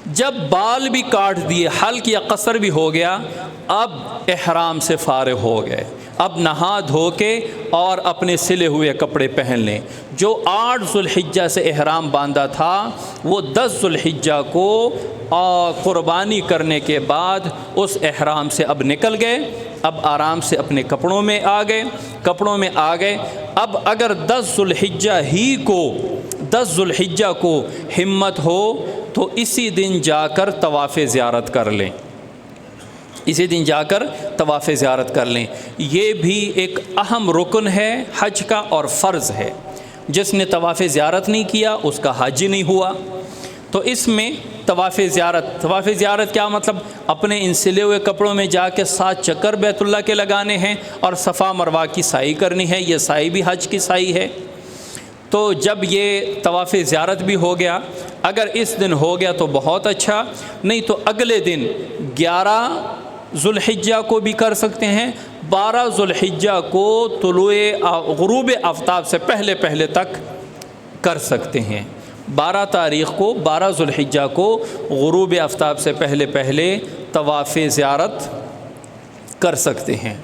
جب بال بھی کاٹ دیے، حلق یا قصر بھی ہو گیا، اب احرام سے فارغ ہو گئے، اب نہا دھو کے اور اپنے سلے ہوئے کپڑے پہن لیں۔ جو 8 ذو الحجہ سے احرام باندھا تھا وہ 10 ذو الحجہ کو قربانی کرنے کے بعد اس احرام سے اب نکل گئے، اب آرام سے اپنے کپڑوں میں آ گئے۔ اب اگر 10 ذو الحجہ کو ہمت ہو تو اسی دن جا کر طواف زیارت کر لیں، یہ بھی ایک اہم رکن ہے حج کا اور فرض ہے۔ جس نے طواف زیارت نہیں کیا اس کا حج نہیں ہوا۔ تو اس میں طواف زیارت کیا مطلب؟ اپنے ان سلے ہوئے کپڑوں میں جا کے 7 چکر بیت اللہ کے لگانے ہیں اور صفا مروہ کی سعی کرنی ہے، یہ سعی بھی حج کی سعی ہے۔ تو جب یہ طواف زیارت بھی ہو گیا، اگر اس دن ہو گیا تو بہت اچھا، نہیں تو اگلے دن 11 ذو الحجہ کو بھی کر سکتے ہیں، 12 ذو الحجہ کو غروب آفتاب سے پہلے تک کر سکتے ہیں۔ 12 ذو الحجہ کو غروب آفتاب سے پہلے طواف زیارت کر سکتے ہیں۔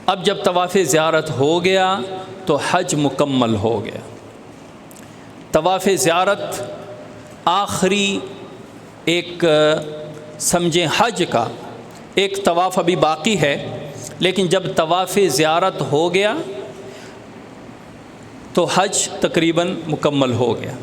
اب جب طواف زیارت ہو گیا تو حج مکمل ہو گیا۔ طواف زیارت آخری ایک سمجھیں حج کا ایک طواف ابھی باقی ہے، لیکن جب طواف زیارت ہو گیا تو حج تقریباً مکمل ہو گیا۔